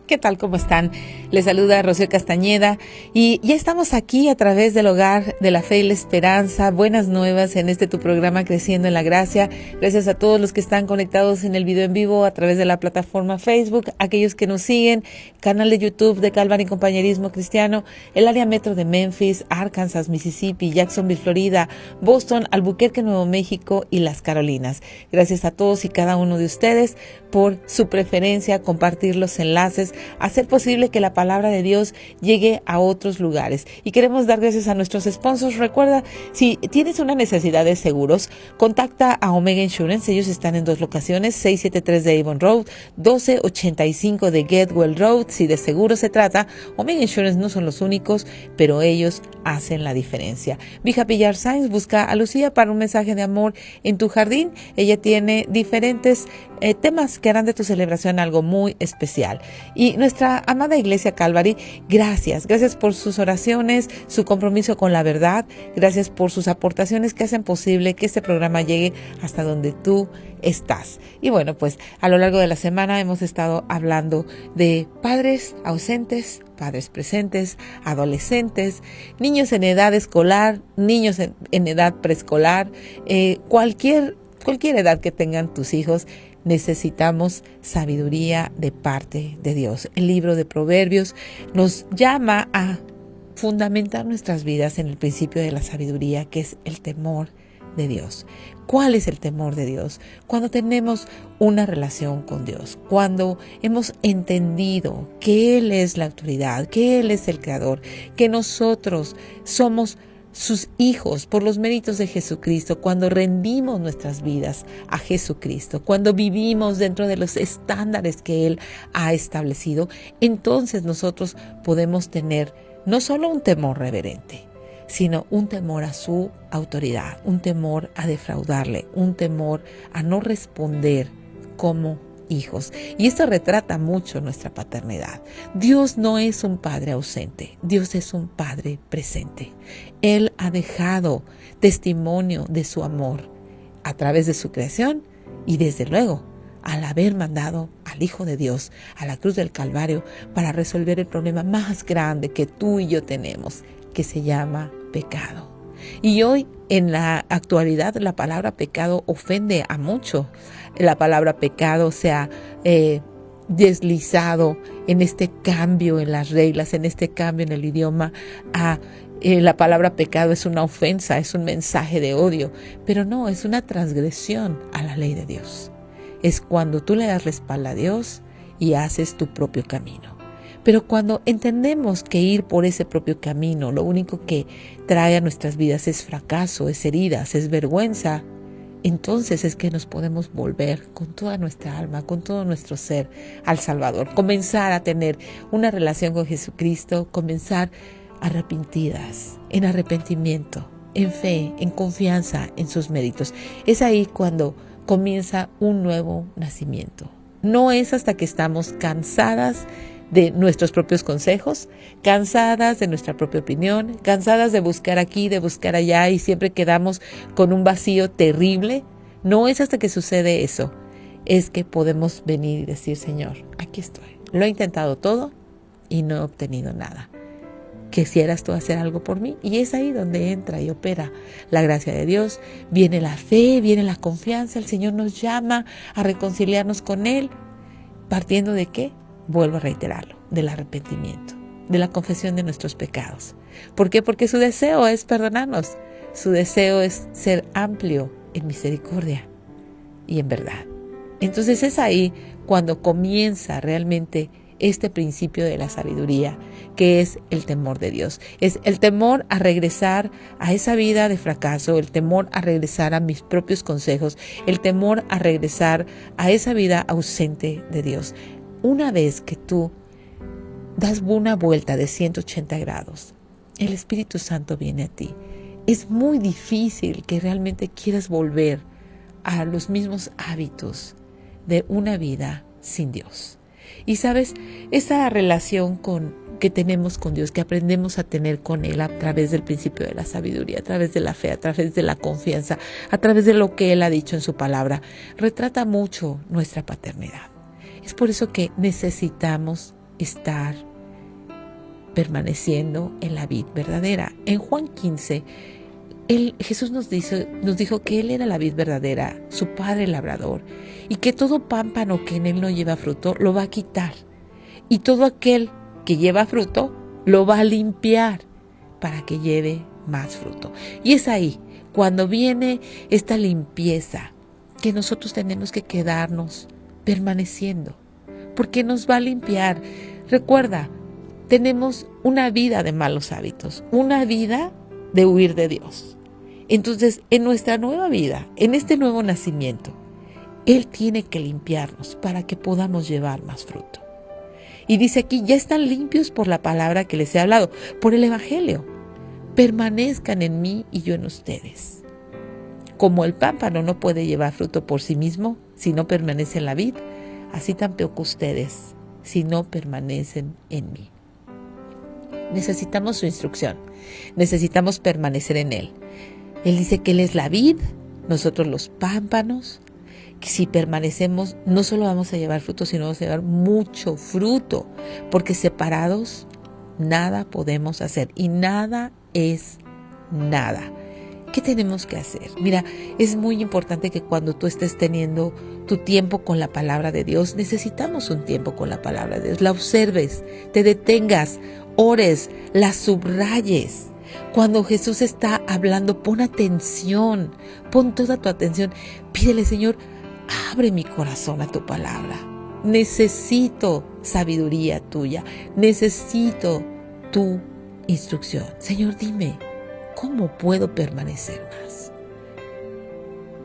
¿Qué tal? ¿Cómo están? Les saluda Rocío Castañeda y ya estamos aquí a través del Hogar de la Fe y la Esperanza. Buenas nuevas en tu programa Creciendo en la Gracia. Gracias a todos los que están conectados en el video en vivo a través de la plataforma Facebook, aquellos que nos siguen, canal de YouTube de Calvary Compañerismo Cristiano, el área metro de Memphis, Arkansas, Mississippi, Jacksonville, Florida, Boston, Albuquerque, Nuevo México y las Carolinas. Gracias a todos y cada uno de ustedes por su preferencia, compartir los enlaces, hacer posible que la palabra de Dios llegue a otros lugares. Y queremos dar gracias a nuestros sponsors. Recuerda, si tienes una necesidad de seguros, contacta a Omega Insurance. Ellos están en 2 locaciones, 673 de Avon Road, 1285 de Getwell Road. Si de seguro se trata, Omega Insurance no son los únicos, pero ellos hacen la diferencia. Vija Pillar Science busca a Lucía para un mensaje de amor en tu jardín. Ella tiene diferentes temas que harán de tu celebración algo muy especial. Y nuestra amada Iglesia Calvary, gracias por sus oraciones, su compromiso con la verdad, gracias por sus aportaciones que hacen posible que este programa llegue hasta donde tú estás. Y bueno, pues a lo largo de la semana hemos estado hablando de padres ausentes, padres presentes, adolescentes, niños en edad escolar, niños en edad preescolar, cualquier edad que tengan tus hijos. Necesitamos sabiduría de parte de Dios. El libro de Proverbios nos llama a fundamentar nuestras vidas en el principio de la sabiduría, que es el temor de Dios. ¿Cuál es el temor de Dios? Cuando tenemos una relación con Dios, cuando hemos entendido que Él es la autoridad, que Él es el creador, que nosotros somos sus hijos por los méritos de Jesucristo, cuando rendimos nuestras vidas a Jesucristo, cuando vivimos dentro de los estándares que Él ha establecido, entonces nosotros podemos tener no solo un temor reverente, sino un temor a su autoridad, un temor a defraudarle, un temor a no responder como hijos. Y esto retrata mucho nuestra paternidad. Dios no es un padre ausente, Dios es un padre presente. Él ha dejado testimonio de su amor a través de su creación y desde luego al haber mandado al Hijo de Dios a la cruz del Calvario para resolver el problema más grande que tú y yo tenemos, que se llama pecado. Y hoy, en la actualidad, la palabra pecado ofende a mucho. La palabra pecado se ha deslizado en este cambio en las reglas, en este cambio en el idioma. La palabra pecado es una ofensa, es un mensaje de odio, pero no, es una transgresión a la ley de Dios. Es cuando tú le das la espalda a Dios y haces tu propio camino. Pero cuando entendemos que ir por ese propio camino, lo único que trae a nuestras vidas es fracaso, es heridas, es vergüenza, entonces es que nos podemos volver con toda nuestra alma, con todo nuestro ser al Salvador. Comenzar a tener una relación con Jesucristo, comenzar arrepentidas, en arrepentimiento, en fe, en confianza en sus méritos. Es ahí cuando comienza un nuevo nacimiento. No es hasta que estamos cansadas de nuestros propios consejos, cansadas de nuestra propia opinión, cansadas de buscar aquí, de buscar allá y siempre quedamos con un vacío terrible. No es hasta que sucede eso, es que podemos venir y decir: Señor, aquí estoy. Lo he intentado todo y no he obtenido nada. ¿Quisieras tú hacer algo por mí? Y es ahí donde entra y opera la gracia de Dios. Viene la fe, viene la confianza. El Señor nos llama a reconciliarnos con Él. ¿Partiendo de qué? Vuelvo a reiterarlo, del arrepentimiento, de la confesión de nuestros pecados. ¿Por qué? Porque su deseo es perdonarnos. Su deseo es ser amplio en misericordia y en verdad. Entonces es ahí cuando comienza realmente este principio de la sabiduría, que es el temor de Dios. Es el temor a regresar a esa vida de fracaso, el temor a regresar a mis propios consejos, el temor a regresar a esa vida ausente de Dios. Una vez que tú das una vuelta de 180 grados, el Espíritu Santo viene a ti. Es muy difícil que realmente quieras volver a los mismos hábitos de una vida sin Dios. Y sabes, esa relación que tenemos con Dios, que aprendemos a tener con Él a través del principio de la sabiduría, a través de la fe, a través de la confianza, a través de lo que Él ha dicho en su palabra, retrata mucho nuestra paternidad. Es por eso que necesitamos estar permaneciendo en la vid verdadera. En Juan 15, Jesús nos dijo que Él era la vid verdadera, su Padre el labrador, y que todo pámpano que en Él no lleva fruto lo va a quitar. Y todo aquel que lleva fruto lo va a limpiar para que lleve más fruto. Y es ahí, cuando viene esta limpieza, que nosotros tenemos que quedarnos permaneciendo, porque nos va a limpiar. Recuerda, tenemos una vida de malos hábitos, una vida de huir de Dios. Entonces, en nuestra nueva vida, en este nuevo nacimiento, Él tiene que limpiarnos para que podamos llevar más fruto. Y dice aquí, ya están limpios por la palabra que les he hablado, por el Evangelio. Permanezcan en mí y yo en ustedes. Como el pámpano no puede llevar fruto por sí mismo si no permanece en la vid, así tampoco ustedes si no permanecen en mí. Necesitamos su instrucción, necesitamos permanecer en Él. Él dice que Él es la vid, nosotros los pámpanos, que si permanecemos no solo vamos a llevar fruto, sino vamos a llevar mucho fruto, porque separados nada podemos hacer y nada es nada. ¿Qué tenemos que hacer? Mira, es muy importante que cuando tú estés teniendo tu tiempo con la palabra de Dios, necesitamos un tiempo con la palabra de Dios, la observes, te detengas, ores, la subrayes. Cuando Jesús está hablando, pon atención, pon toda tu atención. Pídele, Señor, abre mi corazón a tu palabra. Necesito sabiduría tuya, necesito tu instrucción. Señor, dime, ¿cómo puedo permanecer más?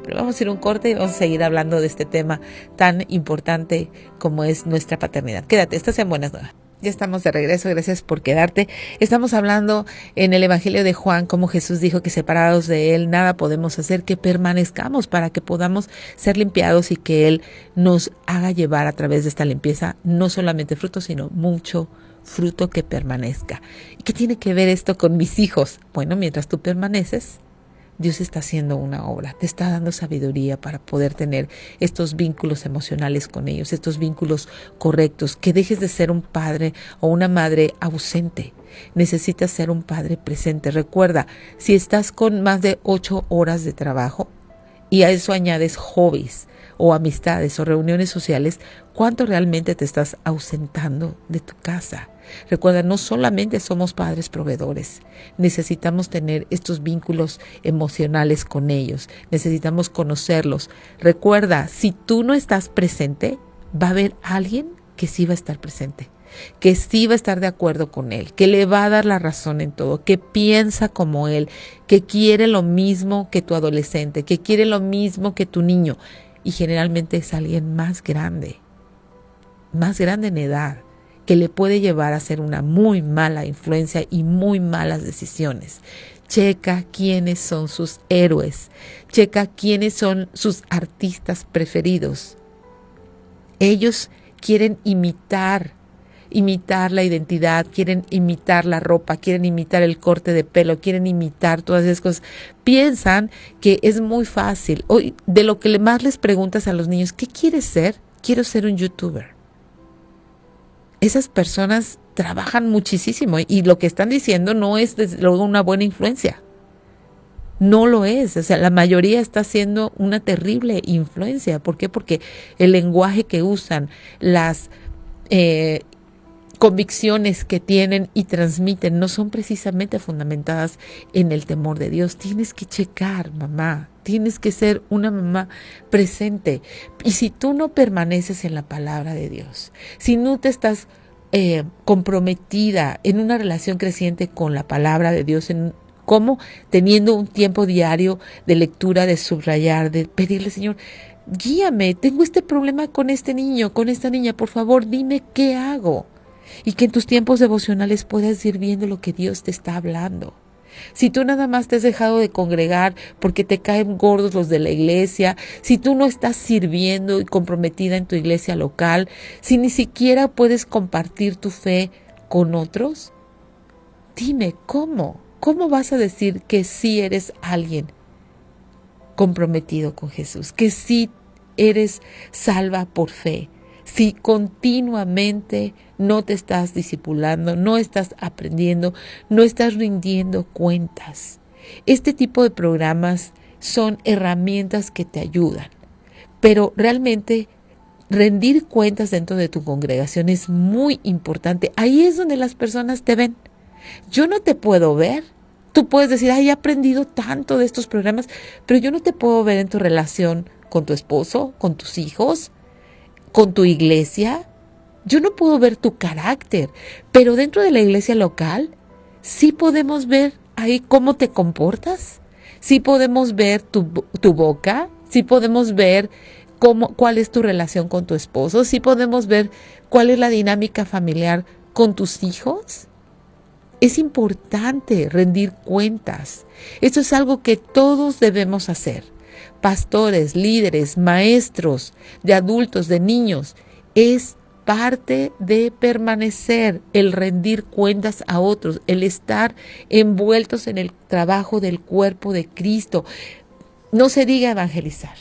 Pero vamos a ir a un corte y vamos a seguir hablando de este tema tan importante como es nuestra paternidad. Quédate, estás en Buenas Nuevas. Ya estamos de regreso, gracias por quedarte. Estamos hablando en el Evangelio de Juan, cómo Jesús dijo que separados de Él nada podemos hacer, que permanezcamos para que podamos ser limpiados y que Él nos haga llevar a través de esta limpieza no solamente fruto, sino mucho fruto que permanezca. ¿Y qué tiene que ver esto con mis hijos? Bueno, mientras tú permaneces, Dios está haciendo una obra, te está dando sabiduría para poder tener estos vínculos emocionales con ellos, estos vínculos correctos, que dejes de ser un padre o una madre ausente. Necesitas ser un padre presente. Recuerda, si estás con más de 8 horas de trabajo y a eso añades hobbies o amistades o reuniones sociales, ¿cuánto realmente te estás ausentando de tu casa? Recuerda, no solamente somos padres proveedores, necesitamos tener estos vínculos emocionales con ellos, necesitamos conocerlos. Recuerda, si tú no estás presente, va a haber alguien que sí va a estar presente, que sí va a estar de acuerdo con él, que le va a dar la razón en todo, que piensa como él, que quiere lo mismo que tu adolescente, que quiere lo mismo que tu niño. Y generalmente es alguien más grande en edad, que le puede llevar a hacer una muy mala influencia y muy malas decisiones. Checa quiénes son sus héroes, checa quiénes son sus artistas preferidos. Ellos quieren imitar la identidad, quieren imitar la ropa, quieren imitar el corte de pelo, quieren imitar todas esas cosas. Piensan que es muy fácil. Hoy, de lo que más les preguntas a los niños, ¿qué quieres ser? Quiero ser un youtuber. Esas personas trabajan muchísimo y lo que están diciendo no es desde luego una buena influencia. No lo es. O sea, la mayoría está haciendo una terrible influencia. ¿Por qué? Porque el lenguaje que usan, las convicciones que tienen y transmiten no son precisamente fundamentadas en el temor de Dios. Tienes que checar, mamá. Tienes que ser una mamá presente. Y si tú no permaneces en la palabra de Dios, si no te estás comprometida en una relación creciente con la palabra de Dios, como teniendo un tiempo diario de lectura, de subrayar, de pedirle, Señor, guíame, tengo este problema con este niño, con esta niña, por favor, dime qué hago. Y que en tus tiempos devocionales puedas ir viendo lo que Dios te está hablando. Si tú nada más te has dejado de congregar porque te caen gordos los de la iglesia, si tú no estás sirviendo y comprometida en tu iglesia local, si ni siquiera puedes compartir tu fe con otros, dime, ¿cómo? ¿Cómo vas a decir que sí eres alguien comprometido con Jesús? Que sí eres salva por fe. si continuamente no te estás discipulando, no estás aprendiendo, no estás rindiendo cuentas? Este tipo de programas son herramientas que te ayudan, pero realmente rendir cuentas dentro de tu congregación es muy importante. Ahí es donde las personas te ven. Yo no te puedo ver. Tú puedes decir, ay, he aprendido tanto de estos programas, pero yo no te puedo ver en tu relación con tu esposo, con tus hijos, con tu iglesia. Yo no puedo ver tu carácter, pero dentro de la iglesia local sí podemos ver ahí cómo te comportas, sí podemos ver tu boca, sí podemos ver cuál es tu relación con tu esposo, sí podemos ver cuál es la dinámica familiar con tus hijos. Es importante rendir cuentas. Esto es algo que todos debemos hacer. Pastores, líderes, maestros, de adultos, de niños. Es parte de permanecer, el rendir cuentas a otros, el estar envueltos en el trabajo del cuerpo de Cristo. No se diga evangelizar.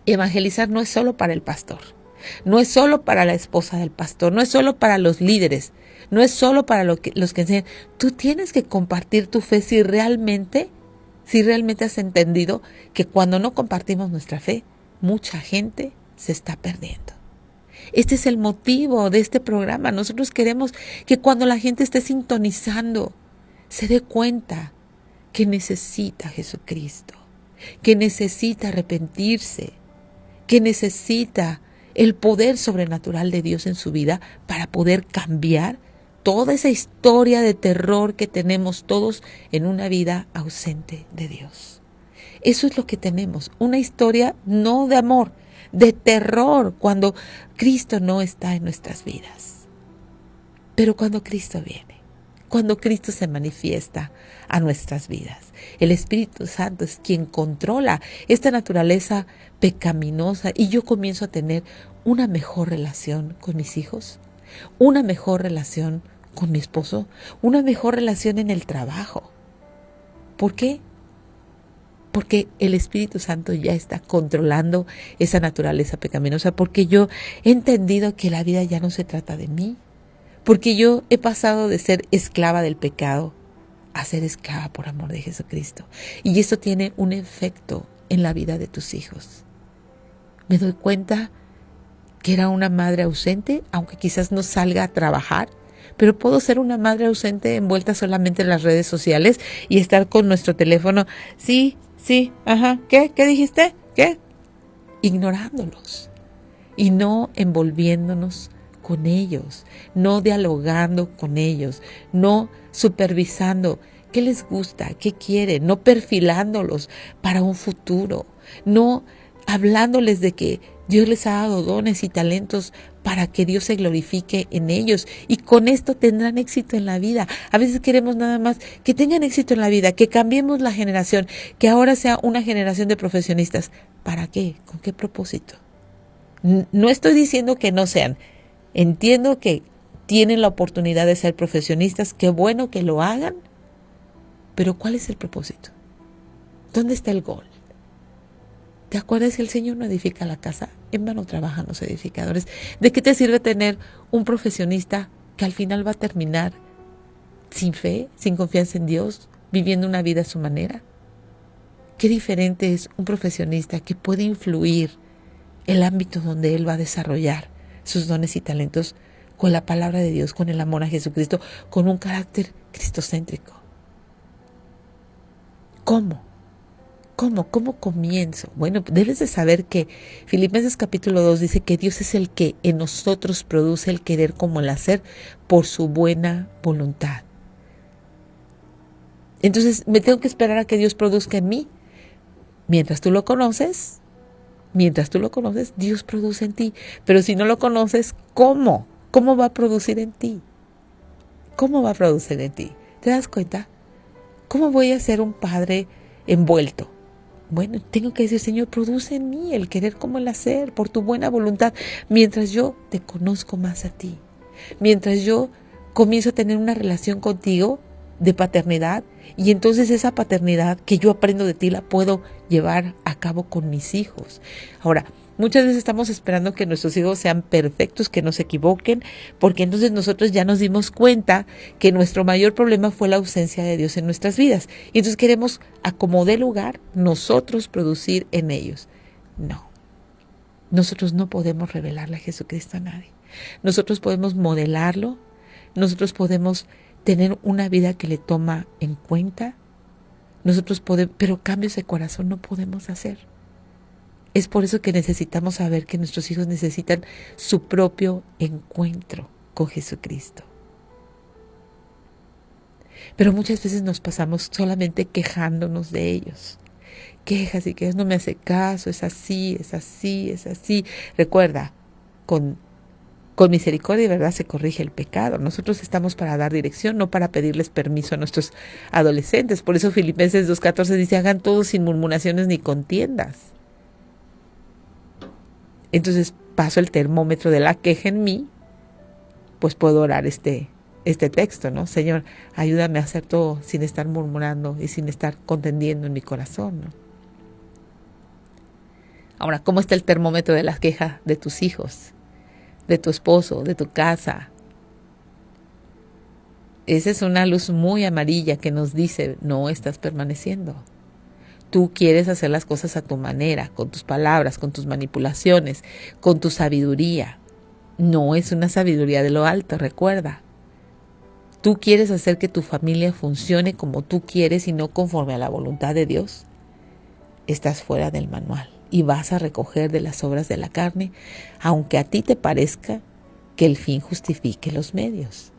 Evangelizar no es solo para el pastor, no es solo para la esposa del pastor, no es solo para los líderes, no es solo para los que enseñan. Tú tienes que compartir tu fe si realmente has entendido que cuando no compartimos nuestra fe, mucha gente se está perdiendo. Este es el motivo de este programa. Nosotros queremos que cuando la gente esté sintonizando, se dé cuenta que necesita a Jesucristo, que necesita arrepentirse, que necesita el poder sobrenatural de Dios en su vida para poder cambiar toda esa historia de terror que tenemos todos en una vida ausente de Dios. Eso es lo que tenemos, una historia no de amor, de terror cuando Cristo no está en nuestras vidas. Pero cuando Cristo viene, cuando Cristo se manifiesta a nuestras vidas, el Espíritu Santo es quien controla esta naturaleza pecaminosa y yo comienzo a tener una mejor relación con mis hijos, una mejor relación con mi esposo, una mejor relación en el trabajo. ¿Por qué? Porque el Espíritu Santo ya está controlando esa naturaleza pecaminosa, porque yo he entendido que la vida ya no se trata de mí, porque yo he pasado de ser esclava del pecado a ser esclava por amor de Jesucristo. Y eso tiene un efecto en la vida de tus hijos. Me doy cuenta que era una madre ausente, aunque quizás no salga a trabajar, pero puedo ser una madre ausente envuelta solamente en las redes sociales y estar con nuestro teléfono. Sí, ajá, ¿qué dijiste? ¿Qué? Ignorándolos y no envolviéndonos con ellos, no dialogando con ellos, no supervisando qué les gusta, qué quieren, no perfilándolos para un futuro, no hablándoles de que Dios les ha dado dones y talentos para que Dios se glorifique en ellos y con esto tendrán éxito en la vida. A veces queremos nada más que tengan éxito en la vida, que cambiemos la generación, que ahora sea una generación de profesionistas. ¿Para qué? ¿Con qué propósito? No estoy diciendo que no sean. Entiendo que tienen la oportunidad de ser profesionistas, qué bueno que lo hagan, pero ¿cuál es el propósito? ¿Dónde está el gol? ¿Te acuerdas que el Señor no edifica la casa? En vano trabajan los edificadores. ¿De qué te sirve tener un profesionista que al final va a terminar sin fe, sin confianza en Dios, viviendo una vida a su manera? Qué diferente es un profesionista que puede influir el ámbito donde él va a desarrollar sus dones y talentos con la palabra de Dios, con el amor a Jesucristo, con un carácter cristocéntrico. ¿Cómo? ¿Cómo comienzo? Bueno, debes de saber que Filipenses capítulo 2 dice que Dios es el que en nosotros produce el querer como el hacer por su buena voluntad. Entonces, me tengo que esperar a que Dios produzca en mí. Mientras tú lo conoces, Dios produce en ti. Pero si no lo conoces, ¿cómo? ¿Cómo va a producir en ti? ¿Cómo va a producir en ti? ¿Te das cuenta? ¿Cómo voy a ser un padre envuelto? Bueno, tengo que decir, Señor, produce en mí el querer como el hacer, por tu buena voluntad, mientras yo te conozco más a ti, mientras yo comienzo a tener una relación contigo de paternidad, y entonces esa paternidad que yo aprendo de ti la puedo llevar a cabo con mis hijos. Ahora, Muchas veces estamos esperando que nuestros hijos sean perfectos, que no se equivoquen, porque entonces nosotros ya nos dimos cuenta que nuestro mayor problema fue la ausencia de Dios en nuestras vidas. Y entonces queremos, a como dé lugar, nosotros producir en ellos. No, nosotros no podemos revelarle a Jesucristo a nadie. Nosotros podemos modelarlo, nosotros podemos tener una vida que le toma en cuenta, nosotros podemos, pero cambios de corazón no podemos hacer. Es por eso que necesitamos saber que nuestros hijos necesitan su propio encuentro con Jesucristo. Pero muchas veces nos pasamos solamente quejándonos de ellos. Quejas y quejas, no me hace caso, es así, es así, es así. Recuerda, con misericordia y verdad se corrige el pecado. Nosotros estamos para dar dirección, no para pedirles permiso a nuestros adolescentes. Por eso Filipenses 2:14 dice, hagan todo sin murmuraciones ni contiendas. Entonces paso el termómetro de la queja en mí, pues puedo orar este texto, ¿no? Señor, ayúdame a hacer todo sin estar murmurando y sin estar contendiendo en mi corazón, ¿no? Ahora, ¿cómo está el termómetro de la queja de tus hijos, de tu esposo, de tu casa? Esa es una luz muy amarilla que nos dice, no estás permaneciendo. Tú quieres hacer las cosas a tu manera, con tus palabras, con tus manipulaciones, con tu sabiduría. No es una sabiduría de lo alto, recuerda. Tú quieres hacer que tu familia funcione como tú quieres y no conforme a la voluntad de Dios. Estás fuera del manual y vas a recoger de las obras de la carne, aunque a ti te parezca que el fin justifique los medios.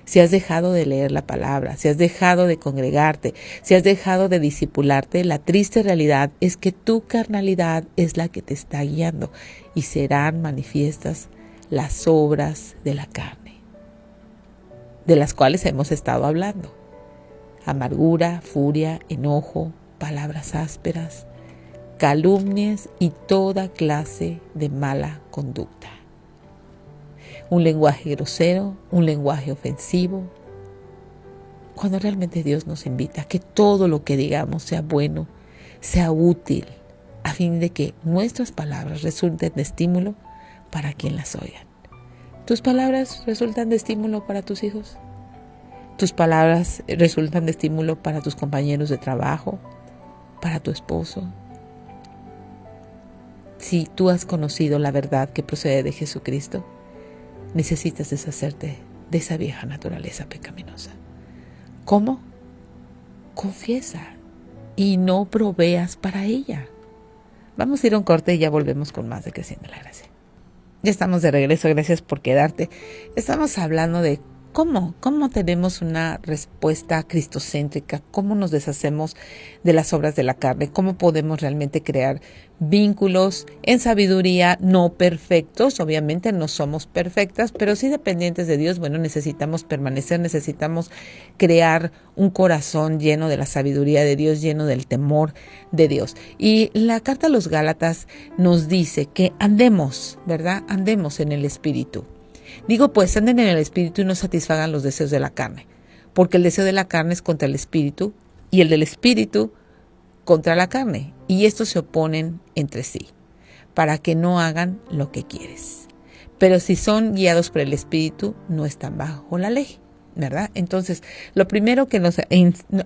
Si has dejado de leer la palabra, si has dejado de congregarte, si has dejado de discipularte, la triste realidad es que tu carnalidad es la que te está guiando y serán manifiestas las obras de la carne, de las cuales hemos estado hablando. Amargura, furia, enojo, palabras ásperas, calumnias y toda clase de mala conducta. Un lenguaje grosero, un lenguaje ofensivo, cuando realmente Dios nos invita a que todo lo que digamos sea bueno, sea útil, a fin de que nuestras palabras resulten de estímulo para quien las oigan. ¿Tus palabras resultan de estímulo para tus hijos? ¿Tus palabras resultan de estímulo para tus compañeros de trabajo, para tu esposo? Si tú has conocido la verdad que procede de Jesucristo, necesitas deshacerte de esa vieja naturaleza pecaminosa. ¿Cómo? Confiesa y no proveas para ella. Vamos a ir a un corte y ya volvemos con más de Creciendo en la Gracia. Ya estamos de regreso, gracias por quedarte. Estamos hablando de cómo tenemos una respuesta cristocéntrica, cómo nos deshacemos de las obras de la carne, cómo podemos realmente crear vínculos en sabiduría, no perfectos, obviamente no somos perfectas, pero sí dependientes de Dios. Bueno, necesitamos permanecer, necesitamos crear un corazón lleno de la sabiduría de Dios, lleno del temor de Dios. Y la carta a los Gálatas nos dice que andemos, ¿verdad? Andemos en el Espíritu. Digo, pues anden en el Espíritu y no satisfagan los deseos de la carne, porque el deseo de la carne es contra el Espíritu y el del Espíritu contra la carne, y estos se oponen entre sí, para que no hagan lo que quieres. Pero si son guiados por el Espíritu, no están bajo la ley, ¿verdad? Entonces, lo primero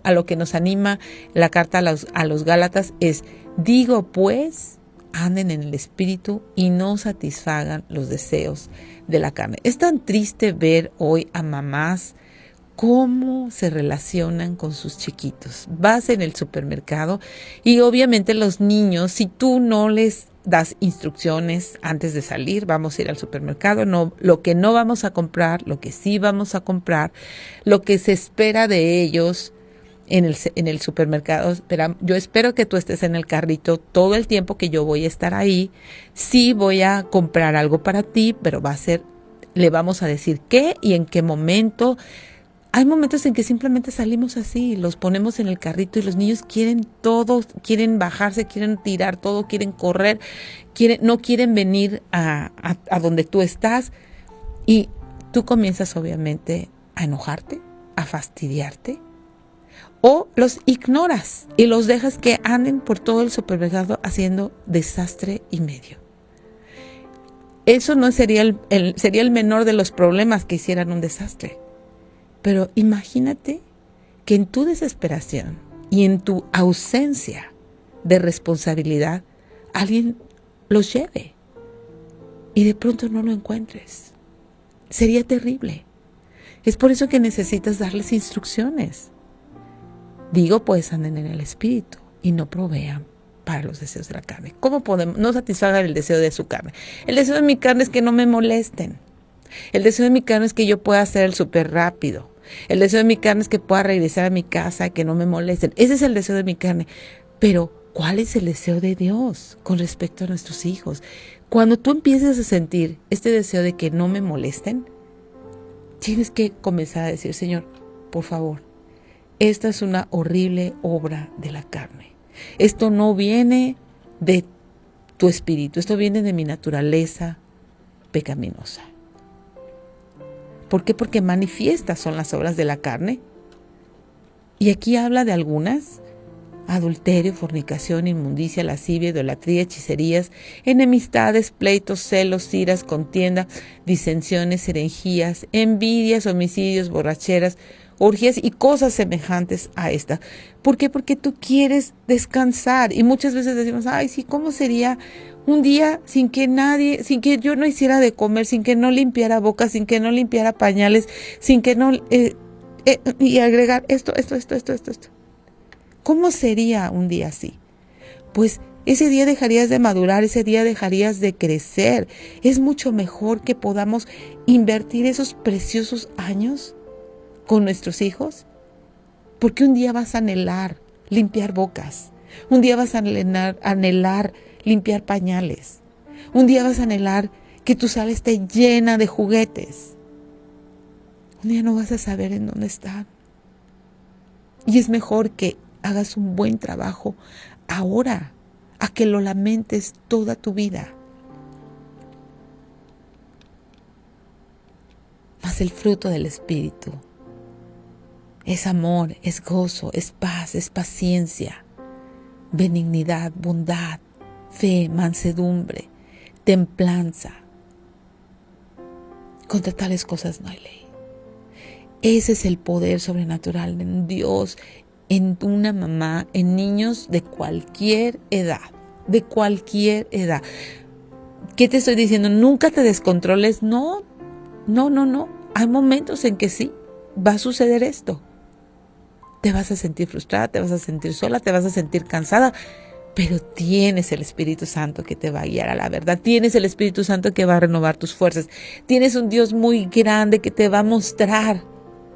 a lo que nos anima la carta a los Gálatas es, digo pues, anden en el Espíritu y no satisfagan los deseos de la carne. Es tan triste ver hoy a mamás cómo se relacionan con sus chiquitos. Vas en el supermercado y obviamente los niños, si tú no les das instrucciones antes de salir, vamos a ir al supermercado, no, lo que no vamos a comprar, lo que sí vamos a comprar, lo que se espera de ellos en el supermercado. Yo espero que tú estés en el carrito todo el tiempo que yo voy a estar ahí. Sí voy a comprar algo para ti, pero le vamos a decir qué y en qué momento. Hay momentos en que simplemente salimos así, los ponemos en el carrito y los niños quieren todo, quieren bajarse, quieren tirar todo, quieren correr, no quieren venir a donde tú estás, y tú comienzas obviamente a enojarte, a fastidiarte, o los ignoras y los dejas que anden por todo el supermercado haciendo desastre y medio. Eso no sería sería el menor de los problemas que hicieran un desastre. Pero imagínate que en tu desesperación y en tu ausencia de responsabilidad, alguien los lleve y de pronto no lo encuentres. Sería terrible. Es por eso que necesitas darles instrucciones. Digo, pues anden en el espíritu y no provean para los deseos de la carne. ¿Cómo podemos no satisfacer el deseo de su carne? El deseo de mi carne es que no me molesten. El deseo de mi carne es que yo pueda hacer el súper rápido. El deseo de mi carne es que pueda regresar a mi casa, que no me molesten. Ese es el deseo de mi carne. Pero, ¿cuál es el deseo de Dios con respecto a nuestros hijos? Cuando tú empieces a sentir este deseo de que no me molesten, tienes que comenzar a decir, Señor, por favor, esta es una horrible obra de la carne. Esto no viene de tu espíritu, esto viene de mi naturaleza pecaminosa. ¿Por qué? Porque manifiestas son las obras de la carne. Y aquí habla de algunas: adulterio, fornicación, inmundicia, lascivia, idolatría, hechicerías, enemistades, pleitos, celos, iras, contienda, disensiones, herejías, envidias, homicidios, borracheras, orgías y cosas semejantes a esta. ¿Por qué? Porque tú quieres descansar. Y muchas veces decimos, ay, sí, ¿cómo sería un día sin que yo no hiciera de comer, sin que no limpiara boca, sin que no limpiara pañales, sin que no... y agregar esto. ¿Cómo sería un día así? Pues ese día dejarías de madurar, ese día dejarías de crecer. Es mucho mejor que podamos invertir esos preciosos años con nuestros hijos, porque un día vas a anhelar limpiar bocas, un día vas a anhelar limpiar pañales, un día vas a anhelar que tu sala esté llena de juguetes, un día no vas a saber en dónde están. Y es mejor que hagas un buen trabajo ahora, a que lo lamentes toda tu vida. Mas el fruto del Espíritu es amor, es gozo, es paz, es paciencia, benignidad, bondad, fe, mansedumbre, templanza. Contra tales cosas no hay ley. Ese es el poder sobrenatural en Dios, en una mamá, en niños de cualquier edad, de cualquier edad. ¿Qué te estoy diciendo? Nunca te descontroles. No. Hay momentos en que sí, va a suceder esto. Te vas a sentir frustrada, te vas a sentir sola, te vas a sentir cansada, pero tienes el Espíritu Santo que te va a guiar a la verdad. Tienes el Espíritu Santo que va a renovar tus fuerzas. Tienes un Dios muy grande que te va a mostrar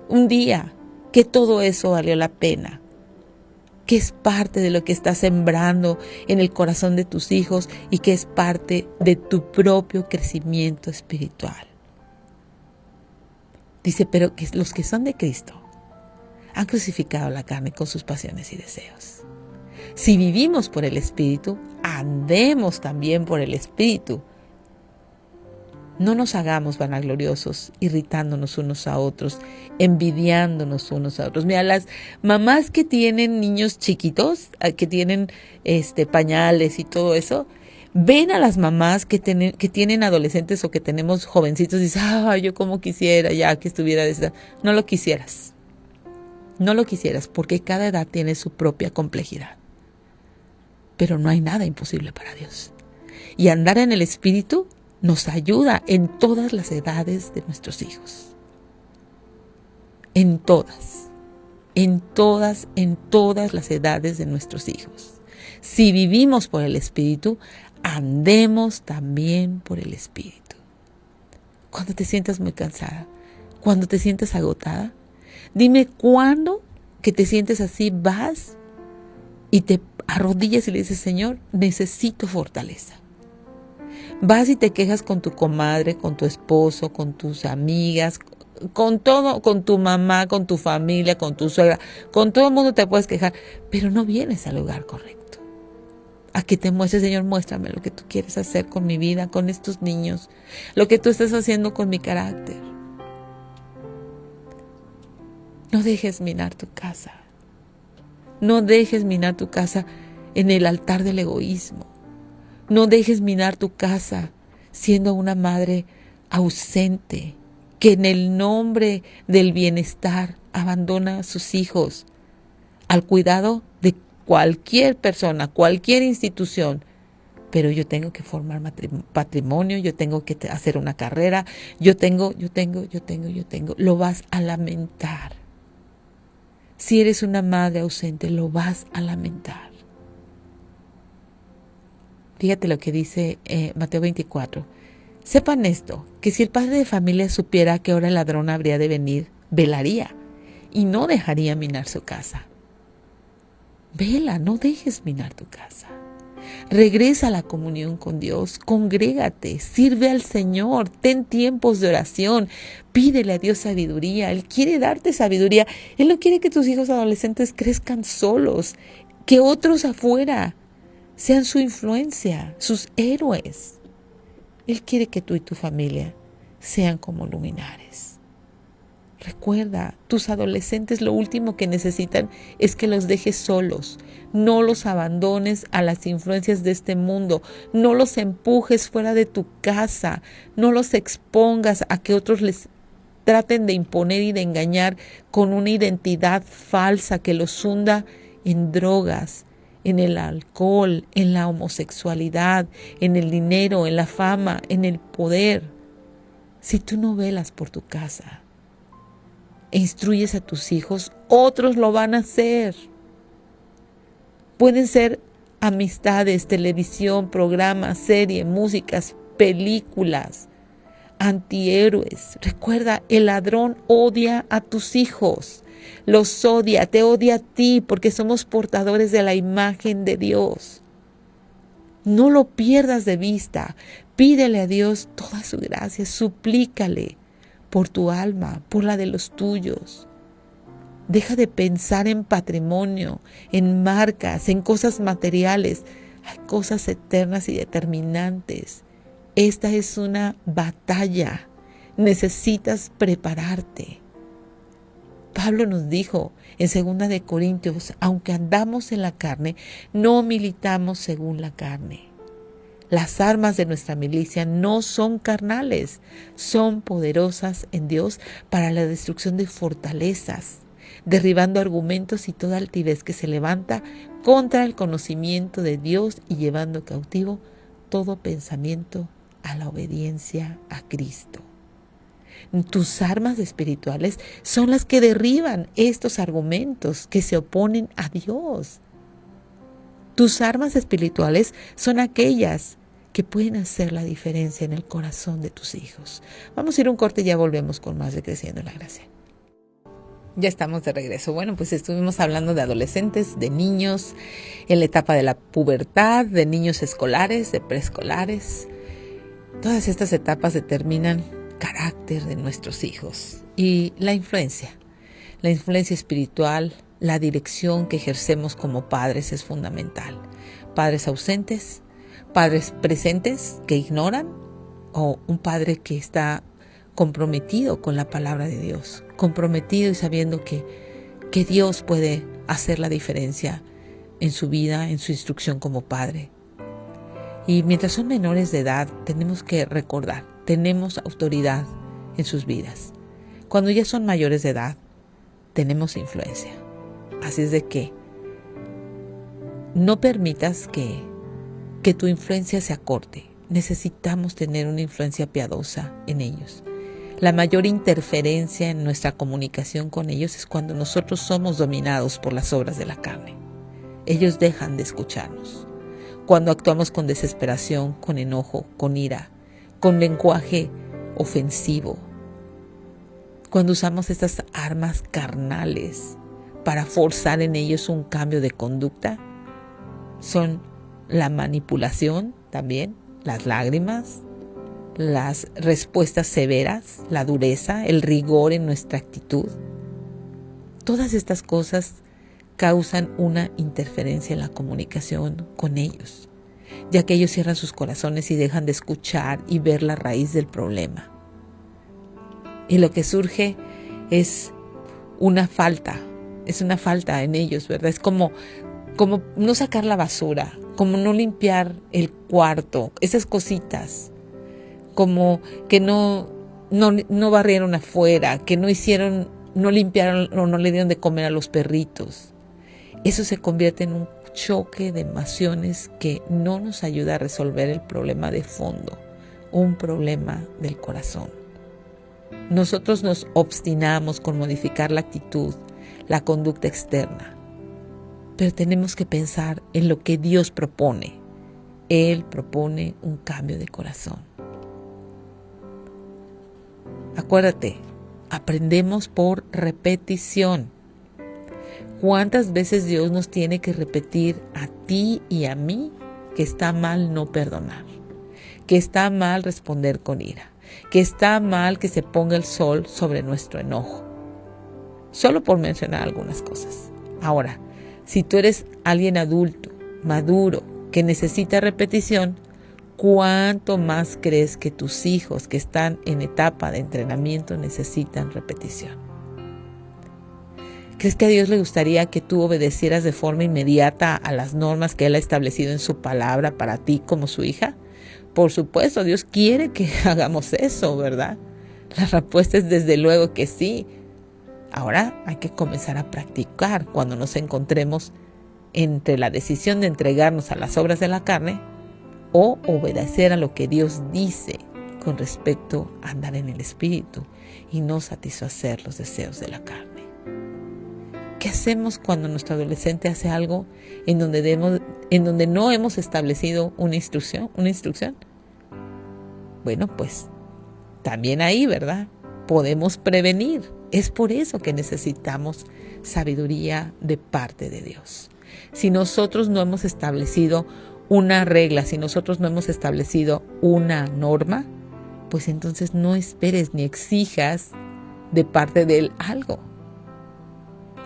un día que todo eso valió la pena, que es parte de lo que estás sembrando en el corazón de tus hijos y que es parte de tu propio crecimiento espiritual. Dice, pero que los que son de Cristo han crucificado la carne con sus pasiones y deseos. Si vivimos por el Espíritu, andemos también por el Espíritu. No nos hagamos vanagloriosos, irritándonos unos a otros, envidiándonos unos a otros. Mira, las mamás que tienen niños chiquitos, que tienen pañales y todo eso, ven a las mamás que tienen adolescentes o que tenemos jovencitos y dicen, yo como quisiera ya que estuviera de esa. No lo quisieras. No lo quisieras, porque cada edad tiene su propia complejidad. Pero no hay nada imposible para Dios. Y andar en el Espíritu nos ayuda en todas las edades de nuestros hijos. En todas las edades de nuestros hijos. Si vivimos por el Espíritu, andemos también por el Espíritu. Cuando te sientas muy cansada, cuando te sientas agotada, dime cuándo que te sientes así, vas y te arrodillas y le dices, Señor, necesito fortaleza. Vas y te quejas con tu comadre, con tu esposo, con tus amigas, con todo, con tu mamá, con tu familia, con tu suegra, con todo el mundo te puedes quejar, pero no vienes al lugar correcto. A que te muestres, Señor, muéstrame lo que tú quieres hacer con mi vida, con estos niños, lo que tú estás haciendo con mi carácter. No dejes minar tu casa. No dejes minar tu casa en el altar del egoísmo. No dejes minar tu casa siendo una madre ausente, que en el nombre del bienestar abandona a sus hijos al cuidado de cualquier persona, cualquier institución. Pero yo tengo que formar patrimonio, yo tengo que hacer una carrera, yo tengo. Lo vas a lamentar. Si eres una madre ausente, lo vas a lamentar. Fíjate lo que dice Mateo 24. Sepan esto, que si el padre de familia supiera que ahora el ladrón habría de venir, velaría y no dejaría minar su casa. Vela, no dejes minar tu casa. Regresa a la comunión con Dios, congrégate, sirve al Señor, ten tiempos de oración, pídele a Dios sabiduría. Él quiere darte sabiduría. Él no quiere que tus hijos adolescentes crezcan solos, que otros afuera sean su influencia, sus héroes. Él quiere que tú y tu familia sean como luminares. Recuerda, tus adolescentes lo último que necesitan es que los dejes solos. No los abandones a las influencias de este mundo. No los empujes fuera de tu casa. No los expongas a que otros les traten de imponer y de engañar con una identidad falsa que los hunda en drogas, en el alcohol, en la homosexualidad, en el dinero, en la fama, en el poder. Si tú no velas por tu casa e instruyes a tus hijos, otros lo van a hacer. Pueden ser amistades, televisión, programas, series, músicas, películas, antihéroes. Recuerda, el ladrón odia a tus hijos. Los odia, te odia a ti porque somos portadores de la imagen de Dios. No lo pierdas de vista. Pídele a Dios toda su gracia, suplícale por tu alma, por la de los tuyos. Deja de pensar en patrimonio, en marcas, en cosas materiales. Hay cosas eternas y determinantes. Esta es una batalla. Necesitas prepararte. Pablo nos dijo en 2 de Corintios, aunque andamos en la carne, no militamos según la carne. Las armas de nuestra milicia no son carnales, son poderosas en Dios para la destrucción de fortalezas, derribando argumentos y toda altivez que se levanta contra el conocimiento de Dios y llevando cautivo todo pensamiento a la obediencia a Cristo. Tus armas espirituales son las que derriban estos argumentos que se oponen a Dios. Tus armas espirituales son aquellas que pueden hacer la diferencia en el corazón de tus hijos. Vamos a ir a un corte y ya volvemos con más de Creciendo en la Gracia. Ya estamos de regreso. Bueno, pues estuvimos hablando de adolescentes, de niños en la etapa de la pubertad, de niños escolares, de preescolares. Todas estas etapas determinan carácter de nuestros hijos y la influencia espiritual, la dirección que ejercemos como padres es fundamental. Padres ausentes, padres presentes que ignoran o un padre que está comprometido con la palabra de Dios, comprometido y sabiendo que Dios puede hacer la diferencia en su vida, en su instrucción como padre. Y mientras son menores de edad, tenemos que recordar, tenemos autoridad en sus vidas. Cuando ya son mayores de edad, tenemos influencia. Así es de que no permitas que tu influencia se acorte. Necesitamos tener una influencia piadosa en ellos. La mayor interferencia en nuestra comunicación con ellos es cuando nosotros somos dominados por las obras de la carne. Ellos dejan de escucharnos. Cuando actuamos con desesperación, con enojo, con ira, con lenguaje ofensivo. Cuando usamos estas armas carnales para forzar en ellos un cambio de conducta, son la manipulación también, las lágrimas, las respuestas severas, la dureza, el rigor en nuestra actitud. Todas estas cosas causan una interferencia en la comunicación con ellos, ya que ellos cierran sus corazones y dejan de escuchar y ver la raíz del problema. Y lo que surge es una falta es una falta en ellos, ¿verdad? Es como no sacar la basura, como no limpiar el cuarto, esas cositas, como que no barrieron afuera, que no limpiaron o no le dieron de comer a los perritos. Eso se convierte en un choque de emociones que no nos ayuda a resolver el problema de fondo, un problema del corazón. Nosotros nos obstinamos con modificar la actitud, la conducta externa, pero tenemos que pensar en lo que Dios propone. Él propone un cambio de corazón. Acuérdate, aprendemos por repetición. ¿Cuántas veces Dios nos tiene que repetir a ti y a mí que está mal no perdonar? Que está mal responder con ira, que está mal que se ponga el sol sobre nuestro enojo. Solo por mencionar algunas cosas. Ahora, si tú eres alguien adulto, maduro, que necesita repetición, ¿cuánto más crees que tus hijos que están en etapa de entrenamiento necesitan repetición? ¿Crees que a Dios le gustaría que tú obedecieras de forma inmediata a las normas que Él ha establecido en su palabra para ti como su hija? Por supuesto, Dios quiere que hagamos eso, ¿verdad? La respuesta es desde luego que sí. Ahora hay que comenzar a practicar cuando nos encontremos entre la decisión de entregarnos a las obras de la carne o obedecer a lo que Dios dice con respecto a andar en el Espíritu y no satisfacer los deseos de la carne. ¿Qué hacemos cuando nuestro adolescente hace algo en donde no hemos establecido una instrucción? Bueno, pues también ahí, ¿verdad? Podemos prevenir. Es por eso que necesitamos sabiduría de parte de Dios. Si nosotros no hemos establecido una regla, si nosotros no hemos establecido una norma, pues entonces no esperes ni exijas de parte de Él algo.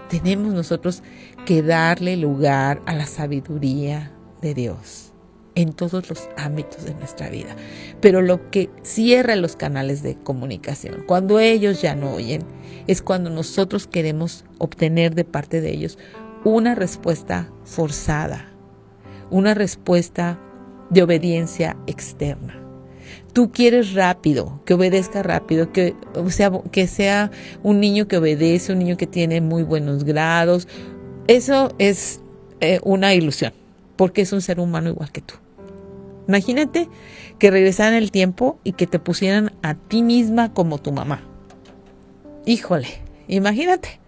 Tenemos nosotros que darle lugar a la sabiduría de Dios en todos los ámbitos de nuestra vida. Pero lo que cierra los canales de comunicación, cuando ellos ya no oyen, es cuando nosotros queremos obtener de parte de ellos una respuesta forzada, una respuesta de obediencia externa. Tú quieres rápido, que obedezca rápido, que sea un niño que obedece, un niño que tiene muy buenos grados. Eso es una ilusión, porque es un ser humano igual que tú. Imagínate que regresaran el tiempo y que te pusieran a ti misma como tu mamá. Híjole, imagínate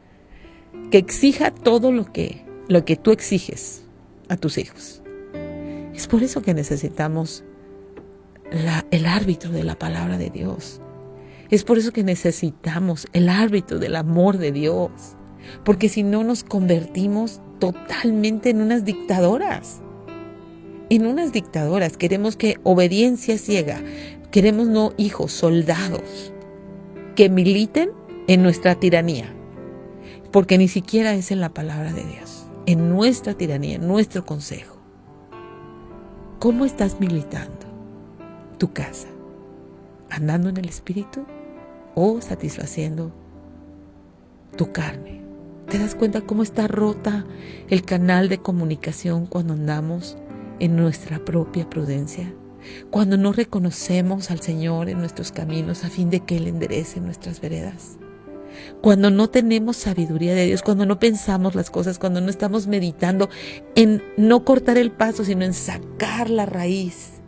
que exija todo lo que tú exiges a tus hijos. Es por eso que necesitamos el árbitro de la palabra de Dios. Es por eso que necesitamos el árbitro del amor de Dios. Porque si no nos convertimos totalmente en unas dictadoras. Queremos que obediencia ciega. Queremos no hijos, soldados que militen en nuestra tiranía. Porque ni siquiera es en la palabra de Dios. En nuestra tiranía, en nuestro consejo. ¿Cómo estás militando tu casa? ¿Andando en el Espíritu o satisfaciendo tu carne? ¿Te das cuenta cómo está rota el canal de comunicación cuando andamos en nuestra propia prudencia? Cuando no reconocemos al Señor en nuestros caminos a fin de que Él enderece nuestras veredas. Cuando no tenemos sabiduría de Dios, cuando no pensamos las cosas, cuando no estamos meditando en no cortar el paso, sino en sacar la raíz.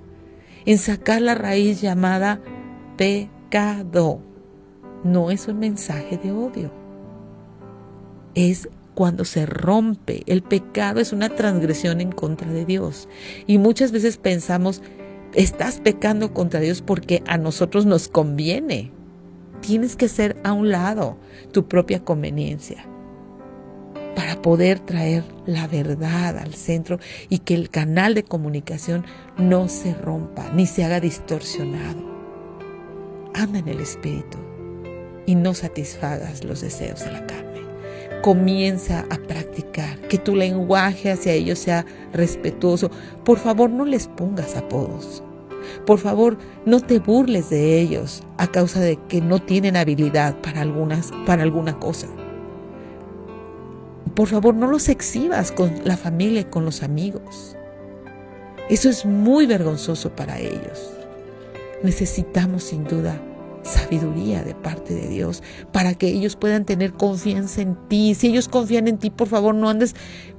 En sacar la raíz llamada pecado. No es un mensaje de odio. Es cuando se rompe. El pecado es una transgresión en contra de Dios. Y muchas veces pensamos, estás pecando contra Dios porque a nosotros nos conviene. Tienes que hacer a un lado tu propia conveniencia para poder traer la verdad al centro y que el canal de comunicación no se rompa ni se haga distorsionado. Anda en el Espíritu y no satisfagas los deseos de la carne. Comienza a practicar, que tu lenguaje hacia ellos sea respetuoso. Por favor, no les pongas apodos. Por favor, no te burles de ellos a causa de que no tienen habilidad para alguna cosa. Por favor, no los exhibas con la familia y con los amigos. Eso es muy vergonzoso para ellos. Necesitamos sin duda sabiduría de parte de Dios para que ellos puedan tener confianza en ti. Si ellos confían en ti, por favor, no andes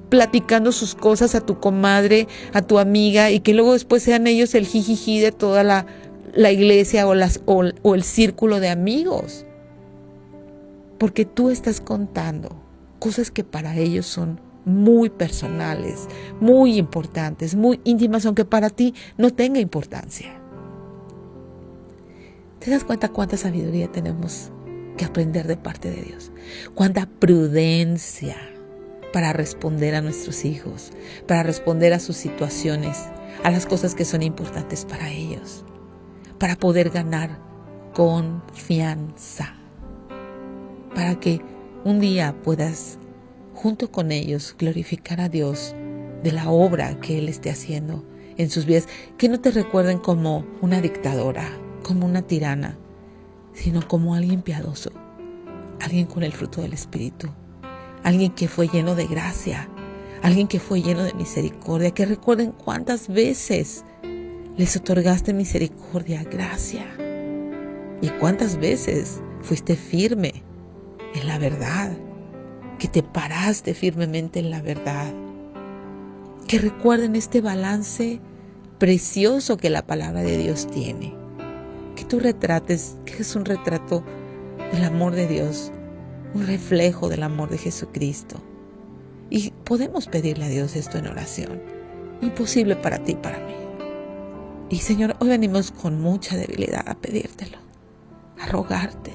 platicando sus cosas a tu comadre, a tu amiga, y que luego después sean ellos el jijiji de toda la iglesia o el círculo de amigos. Porque tú estás contando cosas que para ellos son muy personales, muy importantes, muy íntimas, aunque para ti no tenga importancia. ¿Te das cuenta cuánta sabiduría tenemos que aprender de parte de Dios? Cuánta prudencia para responder a nuestros hijos, para responder a sus situaciones, a las cosas que son importantes para ellos, para poder ganar confianza, para que un día puedas, junto con ellos, glorificar a Dios de la obra que Él esté haciendo en sus vidas. Que no te recuerden como una dictadora, como una tirana, sino como alguien piadoso, alguien con el fruto del Espíritu, alguien que fue lleno de gracia, alguien que fue lleno de misericordia. Que recuerden cuántas veces les otorgaste misericordia, gracia, y cuántas veces fuiste firme en la verdad, que te paraste firmemente en la verdad. Que recuerden este balance precioso que la palabra de Dios tiene. Que tú retrates, que es un retrato del amor de Dios, un reflejo del amor de Jesucristo. Y podemos pedirle a Dios esto en oración. Imposible para ti y para mí. Y Señor, hoy venimos con mucha debilidad a pedírtelo, a rogarte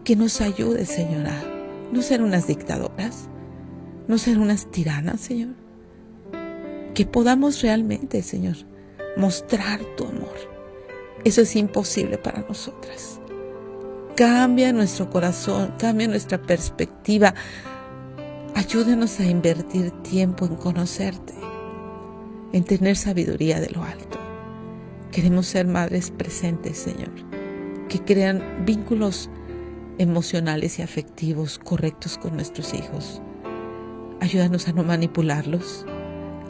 que nos ayudes, Señor, a no ser unas dictadoras, no ser unas tiranas, Señor. Que podamos realmente, Señor, mostrar tu amor. Eso es imposible para nosotras. Cambia nuestro corazón, cambia nuestra perspectiva. Ayúdanos a invertir tiempo en conocerte, en tener sabiduría de lo alto. Queremos ser madres presentes, Señor, que crean vínculos emocionales y afectivos correctos con nuestros hijos. Ayúdanos a no manipularlos.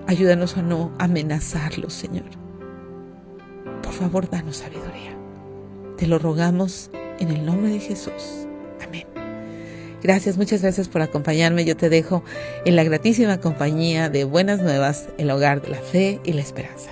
Ayúdanos a no amenazarlos, Señor. Por favor, danos sabiduría. Te lo rogamos en el nombre de Jesús. Amén. Gracias, muchas gracias por acompañarme. Yo te dejo en la gratísima compañía de Buenas Nuevas, el hogar de la fe y la esperanza.